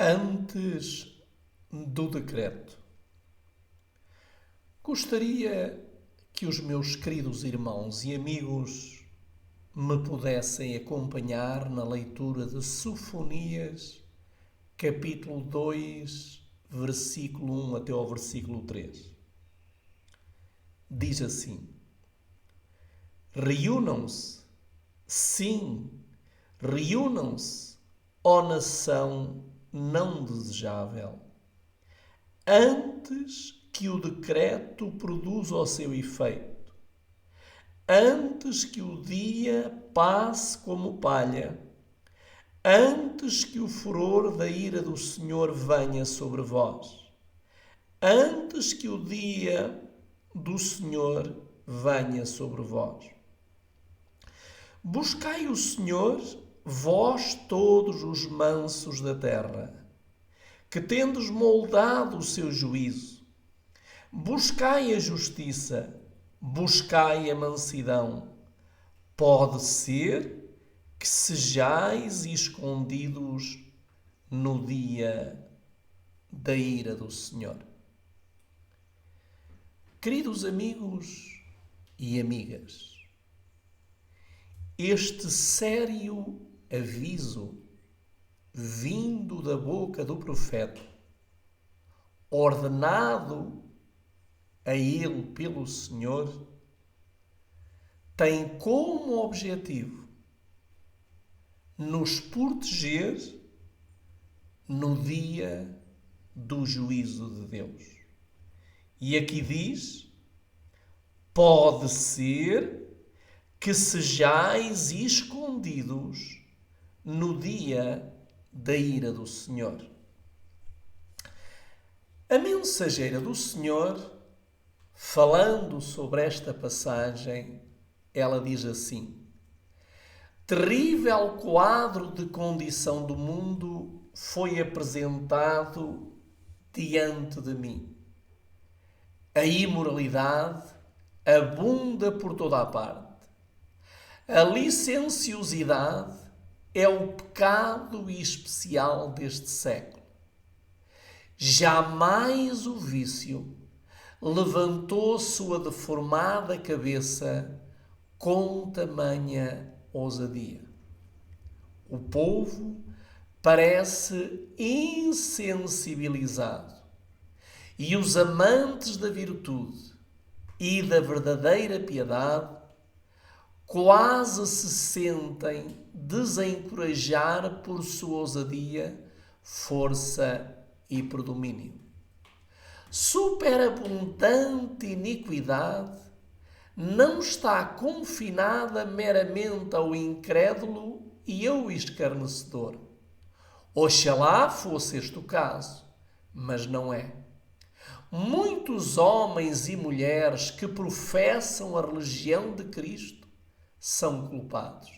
Antes do decreto. Gostaria que os meus queridos irmãos e amigos me pudessem acompanhar na leitura de Sofonias, capítulo 2, versículo 1 até ao versículo 3. Diz assim: Reúnam-se, sim, reúnam-se, ó nação não desejável, antes que o decreto produza o seu efeito, antes que o dia passe como palha, antes que o furor da ira do Senhor venha sobre vós, antes que o dia do Senhor venha sobre vós. Buscai o Senhor, vós todos os mansos da terra, que tendes moldado o seu juízo. Buscai a justiça, buscai a mansidão. Pode ser que sejais escondidos no dia da ira do Senhor. Queridos amigos e amigas, este sério aviso vindo da boca do profeta, ordenado a ele pelo Senhor, tem como objetivo nos proteger no dia do juízo de Deus. E aqui diz: pode ser que sejais escondidos no dia da ira do Senhor. A mensageira do Senhor, falando sobre esta passagem, ela diz assim: terrível quadro de condição do mundo foi apresentado diante de mim. A imoralidade abunda por toda a parte. A licenciosidade é o pecado especial deste século. Jamais o vício levantou sua deformada cabeça com tamanha ousadia. O povo parece insensibilizado e os amantes da virtude e da verdadeira piedade quase se sentem desencorajar por sua ousadia, força e predomínio. Superabundante iniquidade não está confinada meramente ao incrédulo e ao escarnecedor. Oxalá fosse este o caso, mas não é. Muitos homens e mulheres que professam a religião de Cristo são culpados.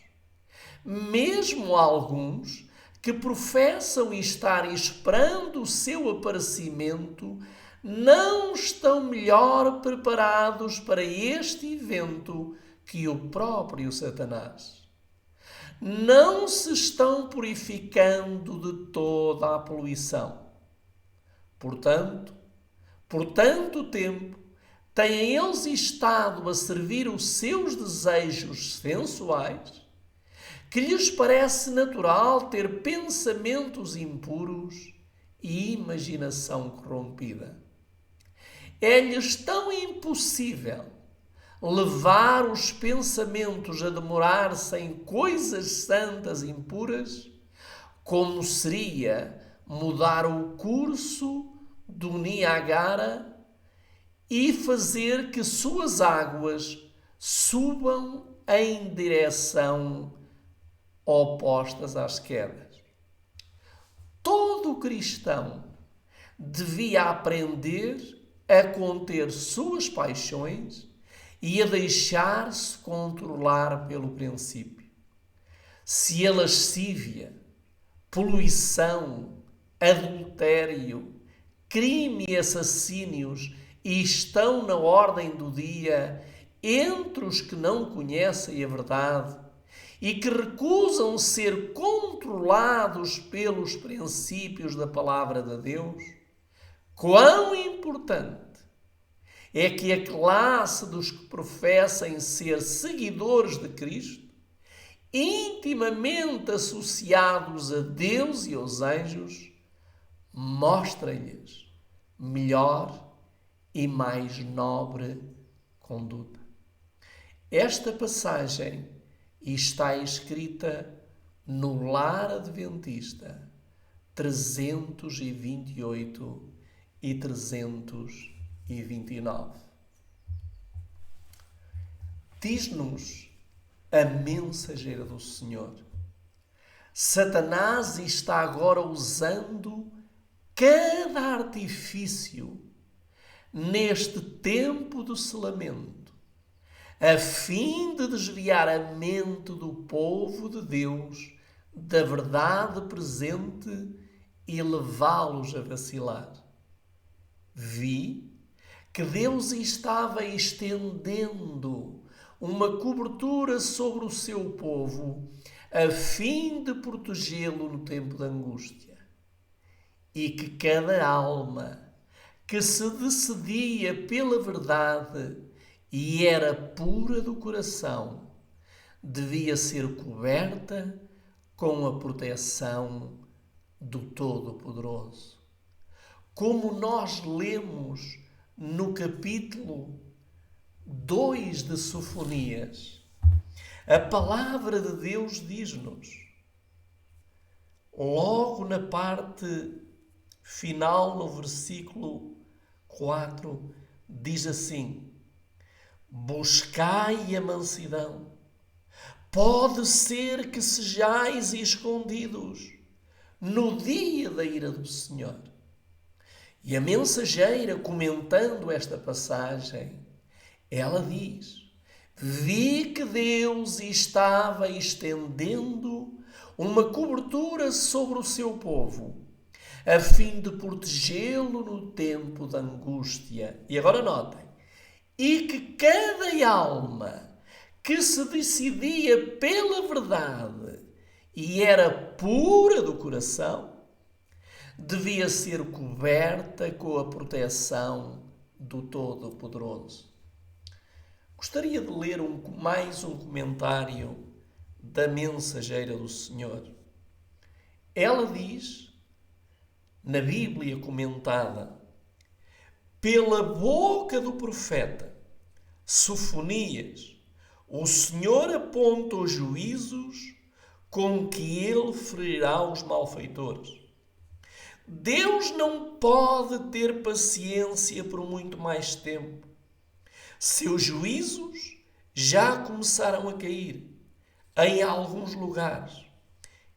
Mesmo alguns que professam estar esperando o seu aparecimento não estão melhor preparados para este evento que o próprio Satanás. Não se estão purificando de toda a poluição. Portanto, por tanto tempo, têm eles estado a servir os seus desejos sensuais, que lhes parece natural ter pensamentos impuros e imaginação corrompida. É-lhes tão impossível levar os pensamentos a demorar-se em coisas santas e impuras, como seria mudar o curso do Niágara e fazer que suas águas subam em direção opostas às quedas. Todo cristão devia aprender a conter suas paixões e a deixar-se controlar pelo princípio. Se a lascívia, poluição, adultério, crime e assassínios estão na ordem do dia entre os que não conhecem a verdade e que recusam ser controlados pelos princípios da palavra de Deus, quão importante é que a classe dos que professem ser seguidores de Cristo, intimamente associados a Deus e aos anjos, mostrem-lhes melhor e mais nobre conduta. Esta passagem está escrita no Lar Adventista 328 e 329. Diz-nos a mensageira do Senhor: Satanás está agora usando cada artifício neste tempo do selamento, a fim de desviar a mente do povo de Deus da verdade presente e levá-los a vacilar. Vi que Deus estava estendendo uma cobertura sobre o seu povo, a fim de protegê-lo no tempo da angústia, e que cada alma que se decidia pela verdade e era pura do coração, devia ser coberta com a proteção do Todo-Poderoso. Como nós lemos no capítulo 2 de Sofonias, a palavra de Deus diz-nos, logo na parte final, no versículo 4, diz assim: buscai a mansidão, pode ser que sejais escondidos no dia da ira do Senhor. E a mensageira, comentando esta passagem, ela diz: vi que Deus estava estendendo uma cobertura sobre o seu povo, a fim de protegê-lo no tempo da angústia. E agora notem, e que cada alma que se decidia pela verdade e era pura do coração, devia ser coberta com a proteção do Todo-Poderoso. Gostaria de ler mais um comentário da mensageira do Senhor. Ela diz, na Bíblia comentada, pela boca do profeta Sofonias, o Senhor aponta os juízos com que ele ferirá os malfeitores. Deus não pode ter paciência por muito mais tempo. Seus juízos já começaram a cair em alguns lugares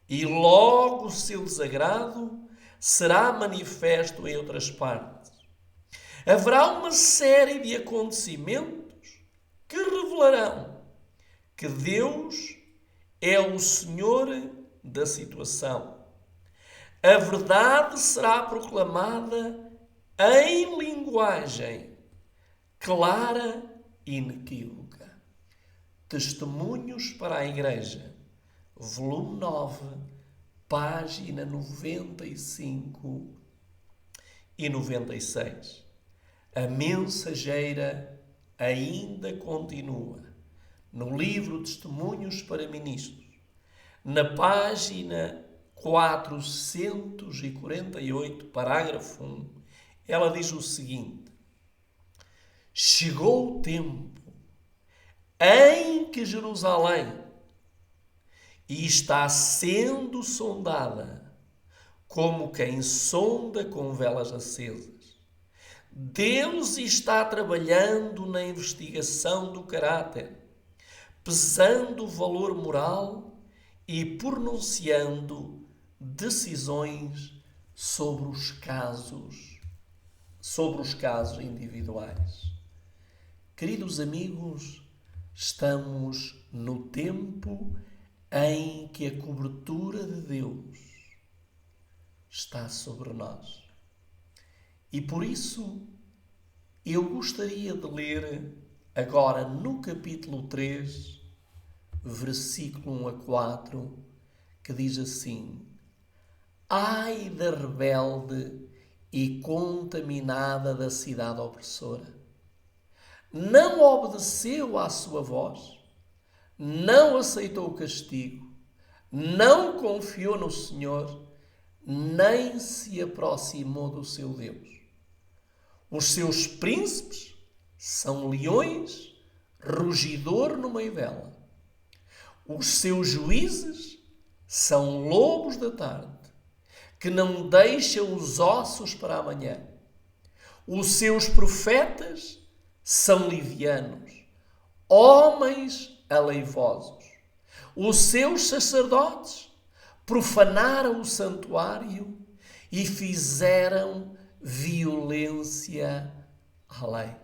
e logo o seu desagrado será manifesto em outras partes. Haverá uma série de acontecimentos que revelarão que Deus é o Senhor da situação. A verdade será proclamada em linguagem clara e inequívoca. Testemunhos para a Igreja, volume 9, página 95 e 96. A mensageira ainda continua no livro Testemunhos para Ministros, na página 448, parágrafo 1, ela diz o seguinte: chegou o tempo em que Jerusalém está sendo sondada como quem sonda com velas acesas. Deus está trabalhando na investigação do caráter, pesando o valor moral e pronunciando decisões sobre os casos individuais. Queridos amigos, estamos no tempo em que a cobertura de Deus está sobre nós. E por isso eu gostaria de ler agora no capítulo 3, versículo 1 a 4, que diz assim: ai da rebelde e contaminada da cidade opressora. Não obedeceu à sua voz, não aceitou o castigo, não confiou no Senhor, nem se aproximou do seu Deus. Os seus príncipes são leões, rugidor no meio dela. Os seus juízes são lobos da tarde, que não deixam os ossos para amanhã. Os seus profetas são livianos, homens aleivosos. Os seus sacerdotes profanaram o santuário e fizeram violência à lei.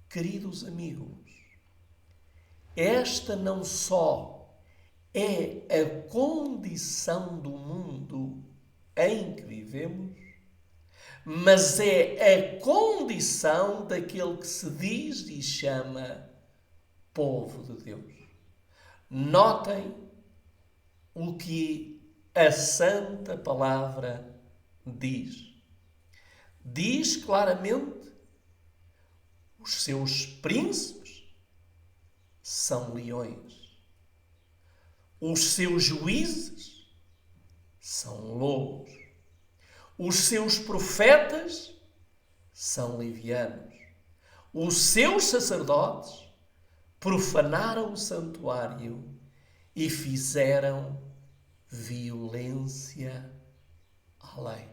Queridos amigos, esta não só é a condição do mundo em que vivemos, mas é a condição daquele que se diz e chama povo de Deus. Notem o que a Santa Palavra diz. Diz claramente: os seus príncipes são leões, os seus juízes são lobos, os seus profetas são livianos, os seus sacerdotes profanaram o santuário e fizeram violência à lei.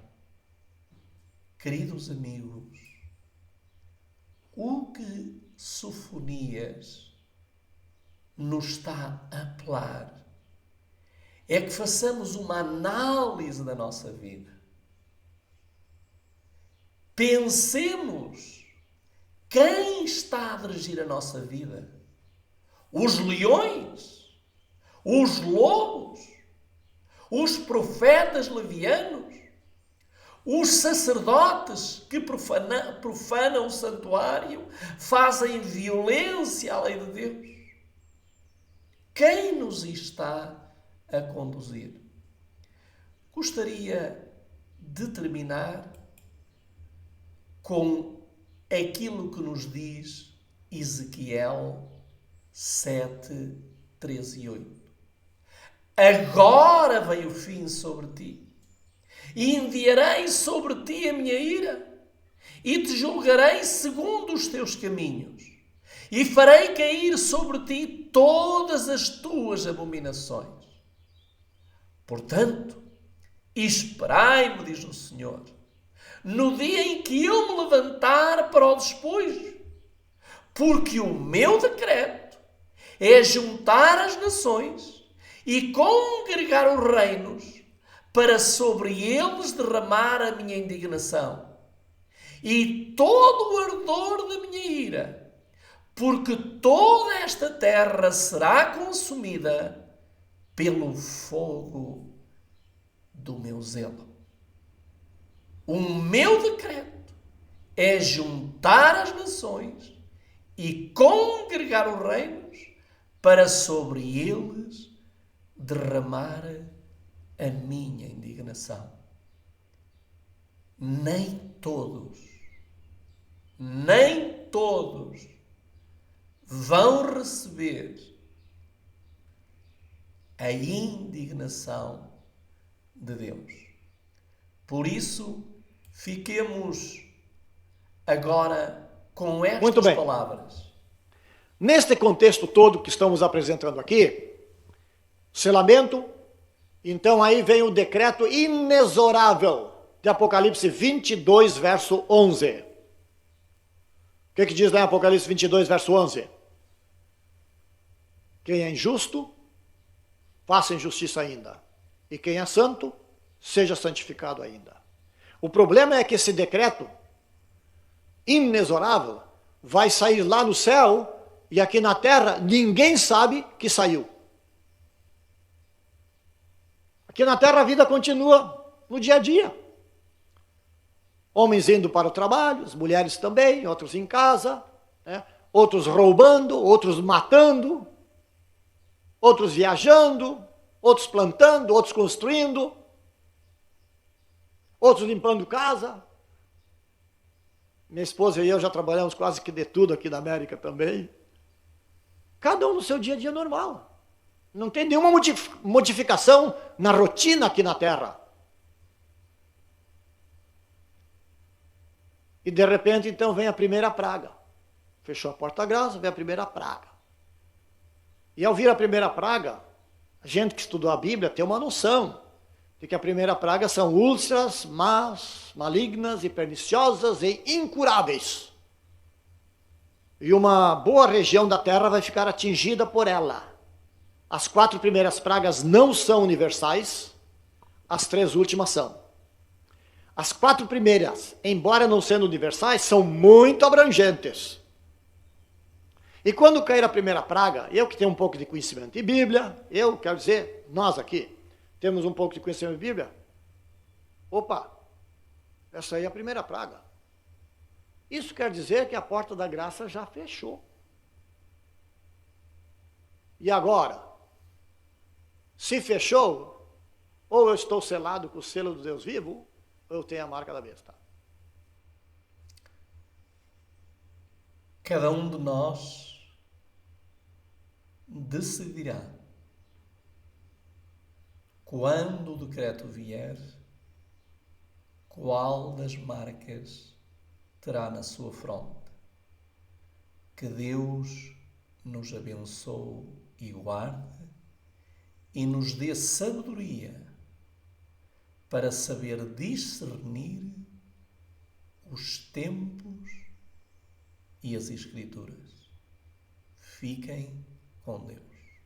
Queridos amigos, o que Sofonias nos está a apelar é que façamos uma análise da nossa vida. Pensemos quem está a dirigir a nossa vida. Os leões, os lobos, os profetas levianos, os sacerdotes que profanam o santuário, fazem violência à lei de Deus. Quem nos está a conduzir? Gostaria de terminar com aquilo que nos diz Ezequiel 7, 13 e 8. Agora vem o fim sobre ti, e enviarei sobre ti a minha ira, e te julgarei segundo os teus caminhos, e farei cair sobre ti todas as tuas abominações. Portanto, esperai-me, diz o Senhor, no dia em que eu me levantar para o despojo, porque o meu decreto é juntar as nações e congregar os reinos para sobre eles derramar a minha indignação e todo o ardor da minha ira, porque toda esta terra será consumida pelo fogo do meu zelo. O meu decreto é juntar as nações e congregar os reinos para sobre eles derramar a minha indignação. Nem todos vão receber a indignação de Deus. Por isso, fiquemos agora com estas palavras. Neste contexto todo que estamos apresentando aqui, selamento, então aí vem o decreto inexorável de Apocalipse 22, verso 11. O que diz lá em Apocalipse 22, verso 11? Quem é injusto, faça injustiça ainda. E quem é santo, seja santificado ainda. O problema é que esse decreto inexorável vai sair lá no céu e aqui na terra ninguém sabe que saiu. Aqui na terra a vida continua no dia a dia. Homens indo para o trabalho, as mulheres também, outros em casa, né? Outros roubando, outros matando, outros viajando, outros plantando, outros construindo, outros limpando casa. Minha esposa e eu já trabalhamos quase que de tudo aqui na América também. Cada um no seu dia a dia normal. Não tem nenhuma modificação na rotina aqui na Terra. E de repente, então, vem a primeira praga. Fechou a porta-grasa, vem a primeira praga. E ao vir a primeira praga, a gente que estudou a Bíblia tem uma noção de que a primeira praga são úlceras más, malignas e perniciosas e incuráveis. E uma boa região da terra vai ficar atingida por ela. As 4 primeiras pragas não são universais, as 3 últimas são. As 4 primeiras, embora não sendo universais, são muito abrangentes. E quando cair a primeira praga, eu que tenho um pouco de conhecimento de Bíblia, eu quero dizer, nós aqui, temos um pouco de conhecimento de Bíblia, opa, essa aí é a primeira praga. Isso quer dizer que a porta da graça já fechou. E agora, se fechou, ou eu estou selado com o selo do Deus vivo, ou eu tenho a marca da besta. Cada um de nós decidirá, quando o decreto vier, qual das marcas terá na sua fronte. Que Deus nos abençoe e guarde e nos dê sabedoria para saber discernir os tempos e as Escrituras. Fiquem com Deus.